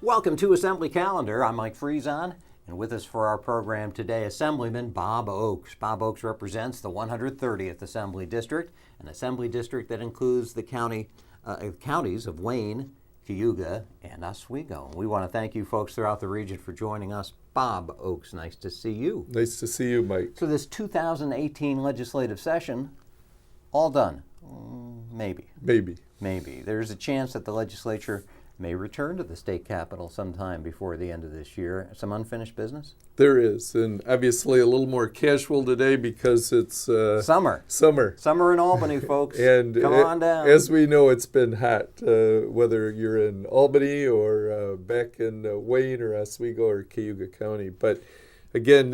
Welcome to Assembly Calendar. I'm Mike Friesen, and with us for our program today, Assemblyman Bob Oaks. Bob Oaks represents the 130th Assembly District, an Assembly District that includes the counties of Wayne, Cayuga, and Oswego. We want to thank you folks throughout the region for joining us. Bob Oaks, nice to see you. Nice to see you, Mike. So this 2018 legislative session, all done? Maybe. There's a chance that the legislature may return to the state capitol sometime before the end of this year. Some unfinished business? There is, and obviously a little more casual today because it's Summer. Summer in Albany, folks. And come on down. As we know, it's been hot, whether you're in Albany or back in Wayne or Oswego or Cayuga County. But again,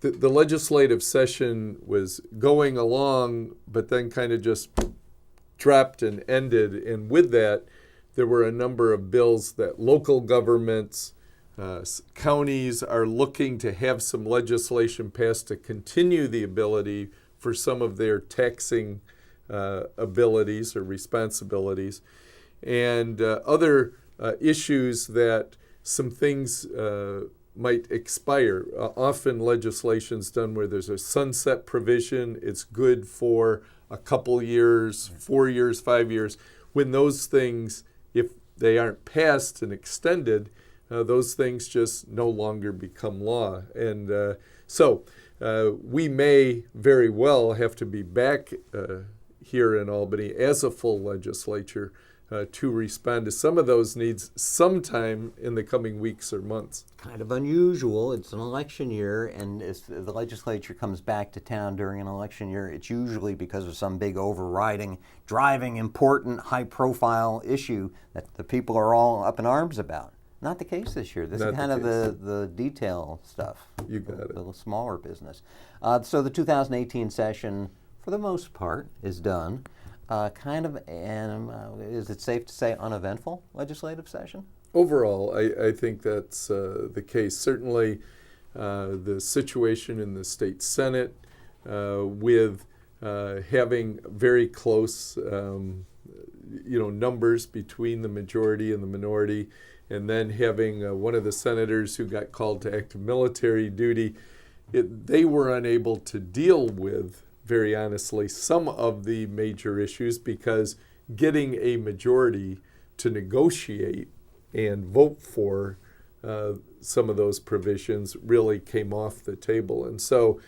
the legislative session was going along, but then kind of just dropped and ended. And with that, there were a number of bills that local governments, counties are looking to have some legislation passed to continue the ability for some of their taxing abilities or responsibilities, and other issues that some things might expire. Often legislation's done where there's a sunset provision. It's good for a couple years, 4 years, 5 years. When those things, if they aren't passed and extended, those things just no longer become law. And so we may very well have to be back here in Albany as a full legislature to respond to some of those needs sometime in the coming weeks or months. Kind of unusual. It's an election year, and if the legislature comes back to town during an election year, it's usually because of some big overriding, driving, important, high-profile issue that the people are all up in arms about. Not the case this year. This is kind of the detail stuff. You got it. The smaller business. So the 2018 session, for the most part, is done. Is it safe to say uneventful legislative session? Overall, I think that's the case. Certainly the situation in the state Senate with having very close numbers between the majority and the minority, and then having one of the senators who got called to active military duty, they were unable to deal with, very honestly, some of the major issues because getting a majority to negotiate and vote for some of those provisions really came off the table. And so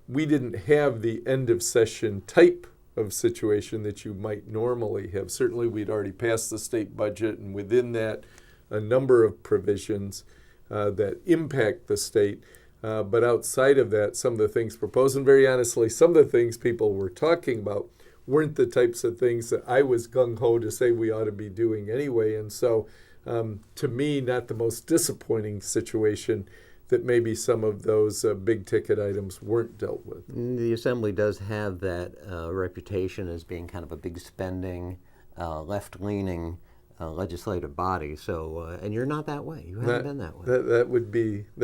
we didn't have the end of session type of situation that you might normally have. Certainly we'd already passed the state budget, and within that a number of provisions that impact the state. But outside of that, some of the things proposed, and very honestly, some of the things people were talking about weren't the types of things that I was gung-ho to say we ought to be doing anyway. And so, to me, not the most disappointing situation that maybe some of those big-ticket items weren't dealt with. The Assembly does have that reputation as being kind of a big spending, left-leaning legislative body. So, and you're not that way. You haven't been that way. That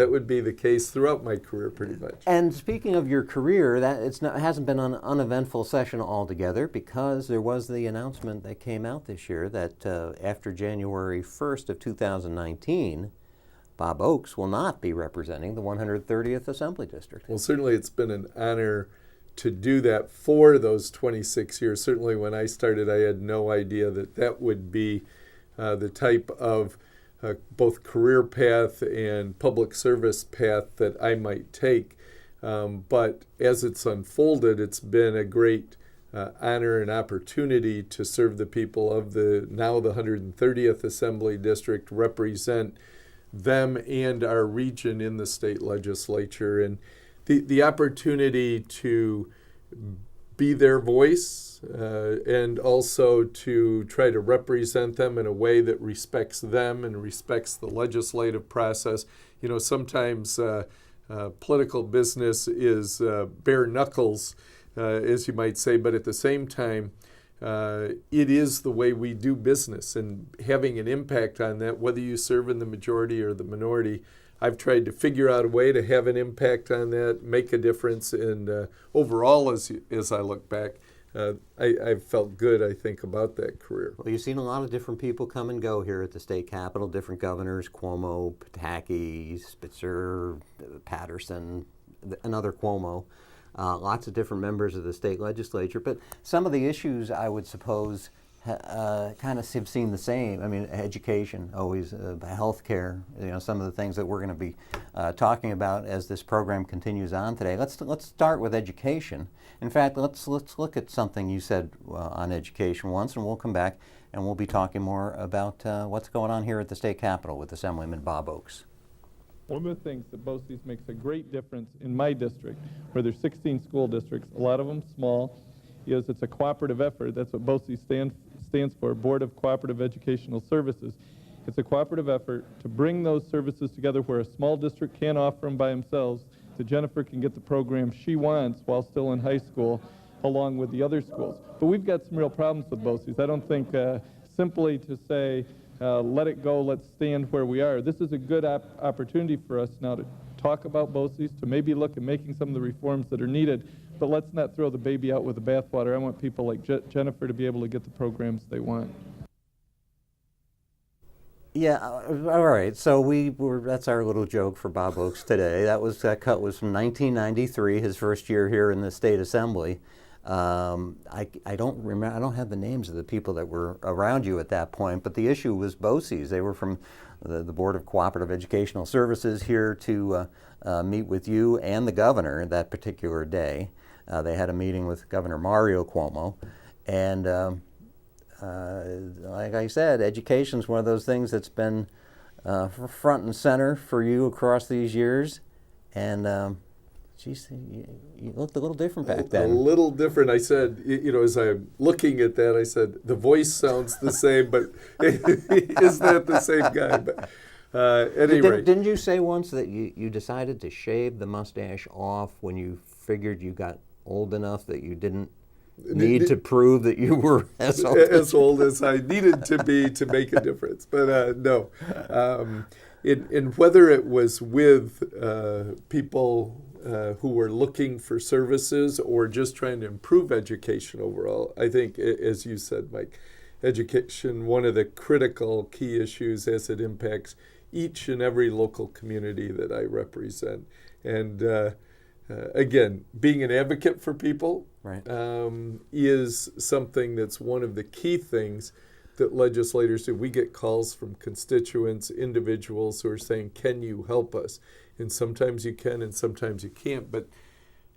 would be the case throughout my career, pretty much. And speaking of your career, it hasn't been an uneventful session altogether, because there was the announcement that came out this year that after January 1st of 2019, Bob Oaks will not be representing the 130th Assembly District. Well, certainly it's been an honor to do that for those 26 years. Certainly when I started, I had no idea that would be the type of both career path and public service path that I might take. But as it's unfolded, it's been a great honor and opportunity to serve the people of the 130th Assembly District, represent them and our region in the state legislature. And the opportunity to be their voice and also to try to represent them in a way that respects them and respects the legislative process. Sometimes political business is bare knuckles, as you might say, but at the same time, it is the way we do business, and having an impact on that, whether you serve in the majority or the minority, I've tried to figure out a way to have an impact on that, make a difference, and overall, as I look back, I've felt good, I think, about that career. Well, you've seen a lot of different people come and go here at the state capitol, different governors, Cuomo, Pataki, Spitzer, Patterson, another Cuomo, lots of different members of the state legislature. But some of the issues, I would suppose, kind of have seen the same. I mean, education, always, healthcare, some of the things that we're going to be talking about as this program continues on today. Let's start with education. In fact, let's look at something you said on education once, and we'll come back and we'll be talking more about what's going on here at the state capitol with Assemblyman Bob Oaks. One of the things that BOCES makes a great difference in my district, where there's 16 school districts, a lot of them small, is it's a cooperative effort. That's what BOCES stands for, Board of Cooperative Educational Services. It's a cooperative effort to bring those services together where a small district can't offer them by themselves, so Jennifer can get the program she wants while still in high school, along with the other schools. But we've got some real problems with BOCES. I don't think simply to say, let it go, let's stand where we are. This is a good opportunity for us now to talk about BOCES, to maybe look at making some of the reforms that are needed, but let's not throw the baby out with the bathwater. I want people like Jennifer to be able to get the programs they want. Yeah, all right. So that's our little joke for Bob Oaks today. That cut was from 1993, his first year here in the state assembly. I don't remember. I don't have the names of the people that were around you at that point. But the issue was BOCES. They were from the Board of Cooperative Educational Services here to meet with you and the governor that particular day. They had a meeting with Governor Mario Cuomo, and like I said, education is one of those things that's been front and center for you across these years. And geez, you looked a little different back then. A little different. I said, as I'm looking at that, I said, the voice sounds the same, but is that the same guy? But at any rate. Didn't you say once that you decided to shave the mustache off when you figured you got old enough that you didn't need to prove that you were as old as I needed to be to make a difference? But no. In whether it was with people who were looking for services or just trying to improve education overall, I think, as you said, Mike, education, one of the critical key issues as it impacts each and every local community that I represent. And again, being an advocate for people right. Is something that's one of the key things that legislators do. We get calls from constituents, individuals who are saying, can you help us? And sometimes you can and sometimes you can't. But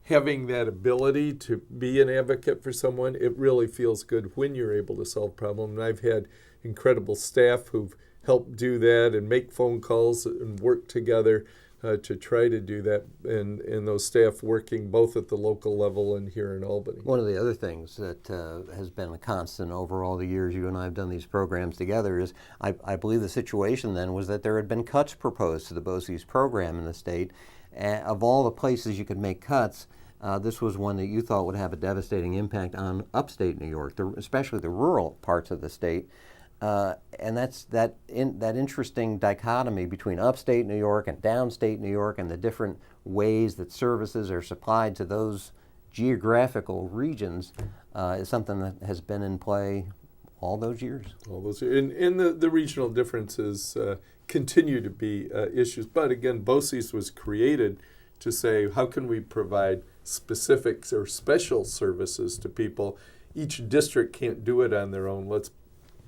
having that ability to be an advocate for someone, it really feels good when you're able to solve problems. And I've had incredible staff who've helped do that and make phone calls and work together to try to do that, and those staff working both at the local level and here in Albany. One of the other things that has been a constant over all the years you and I have done these programs together is I believe the situation then was that there had been cuts proposed to the BOCES program in the state. Of all the places you could make cuts, this was one that you thought would have a devastating impact on upstate New York, especially the rural parts of the state. And that's that interesting dichotomy between upstate New York and downstate New York and the different ways that services are supplied to those geographical regions is something that has been in play all those years. And the regional differences continue to be issues. But again, BOCES was created to say, how can we provide specific or special services to people? Each district can't do it on their own. Let's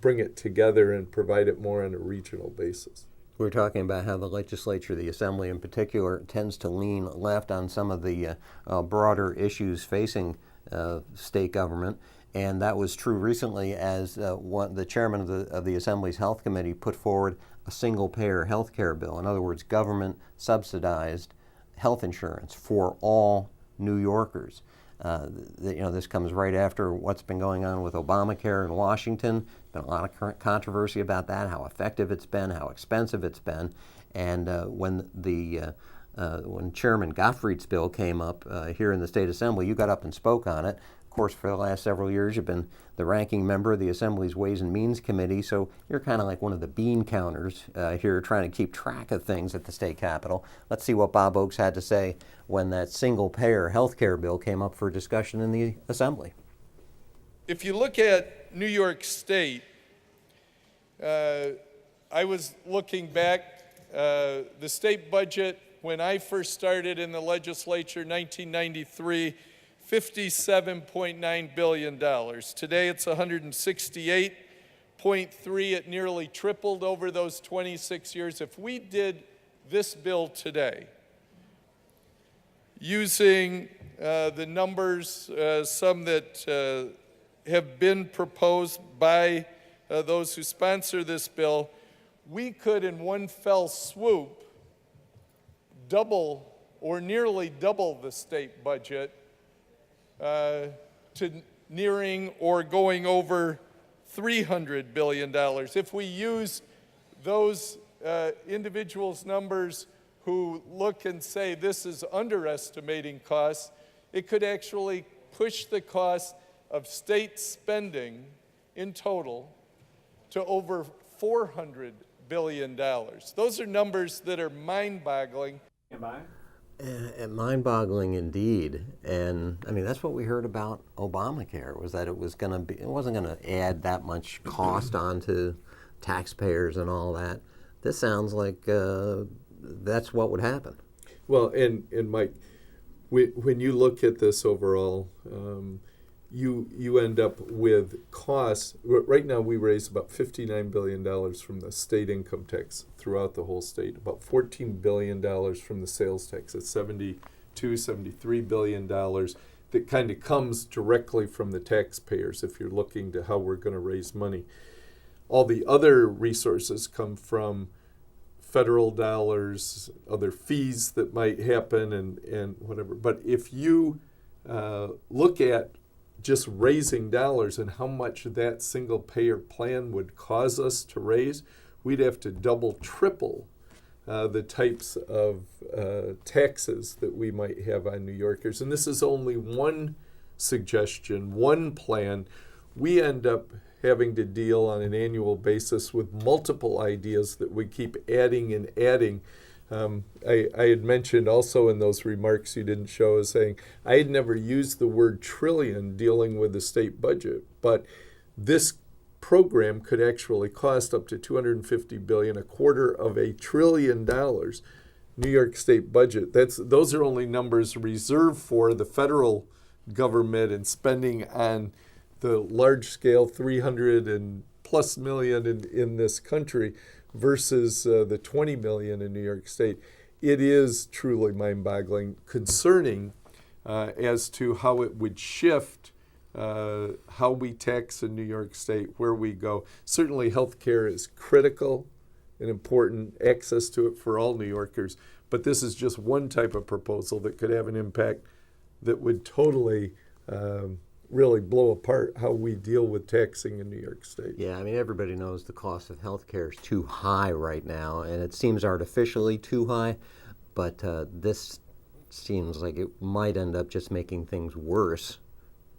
bring it together and provide it more on a regional basis. We're talking about how the legislature, the assembly in particular, tends to lean left on some of the broader issues facing state government, and that was true recently as the chairman of the Assembly's Health Committee put forward a single-payer health care bill. In other words, government-subsidized health insurance for all New Yorkers. This comes right after what's been going on with Obamacare in Washington. There's been a lot of controversy about that, how effective it's been, how expensive it's been. And when Chairman Gottfried's bill came up here in the State Assembly, you got up and spoke on it. Of course, for the last several years, you've been the ranking member of the Assembly's Ways and Means Committee, so you're kind of like one of the bean counters here trying to keep track of things at the state capitol. Let's see what Bob Oaks had to say when that single-payer health care bill came up for discussion in the Assembly. if you look at New York State, I was looking back, the state budget when I first started in the legislature, 1993, $57.9 billion. Today it's $168.3. It nearly tripled over those 26 years. If we did this bill today, using the numbers, some that have been proposed by those who sponsor this bill, we could in one fell swoop double or nearly double the state budget to nearing or going over $300 billion. If we use those individuals' numbers who look and say this is underestimating costs, it could actually push the cost of state spending in total to over $400 billion. Those are numbers that are mind-boggling. Mind-boggling indeed, and I mean that's what we heard about Obamacare, was that it wasn't going to add that much cost onto taxpayers and all that. This sounds like that's what would happen. Well, and Mike, when you look at this overall, you end up with costs. Right now we raise about $59 billion from the state income tax throughout the whole state, about $14 billion from the sales tax. That's $73 billion that kind of comes directly from the taxpayers if you're looking to how we're going to raise money. All the other resources come from federal dollars, other fees that might happen and whatever. But if you look at just raising dollars and how much that single payer plan would cause us to raise, we'd have to double, triple the types of taxes that we might have on New Yorkers. And this is only one suggestion, one plan. We end up having to deal on an annual basis with multiple ideas that we keep adding and adding. I had mentioned also in those remarks you didn't show as saying I had never used the word trillion dealing with the state budget, but this program could actually cost up to $250 billion, $250 billion. New York State budget. Those are only numbers reserved for the federal government and spending on the large scale 300 and plus million in this country versus the 20 million in New York State. It is truly mind-boggling, concerning as to how it would shift how we tax in New York State, where we go. Certainly healthcare is critical and important, access to it for all New Yorkers, but this is just one type of proposal that could have an impact that would totally really blow apart how we deal with taxing in New York State. Yeah, I mean, everybody knows the cost of health care is too high right now, and it seems artificially too high, but this seems like it might end up just making things worse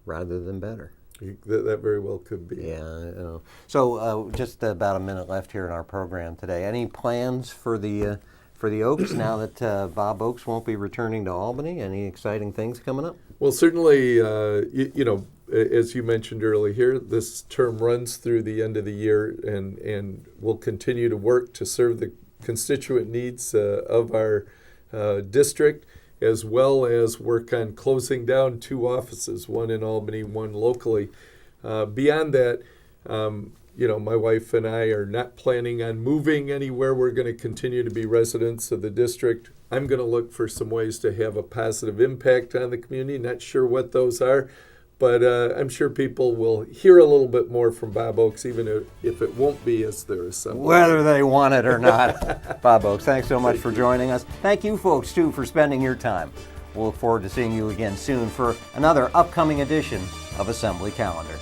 rather than better. That very well could be. Yeah, I know. So just about a minute left here in our program today. Any plans for the Oaks now that Bob Oaks won't be returning to Albany? Any exciting things coming up? Well, certainly, as you mentioned earlier here, this term runs through the end of the year, and we'll continue to work to serve the constituent needs of our district, as well as work on closing down 2 offices, one in Albany, one locally. Beyond that, my wife and I are not planning on moving anywhere. We're going to continue to be residents of the district. I'm going to look for some ways to have a positive impact on the community. Not sure what those are, but I'm sure people will hear a little bit more from Bob Oaks, even if it won't be as their assembly. Whether they want it or not. Bob Oaks, thanks so much for joining us. Thank you folks, too, for spending your time. We'll look forward to seeing you again soon for another upcoming edition of Assembly Calendar.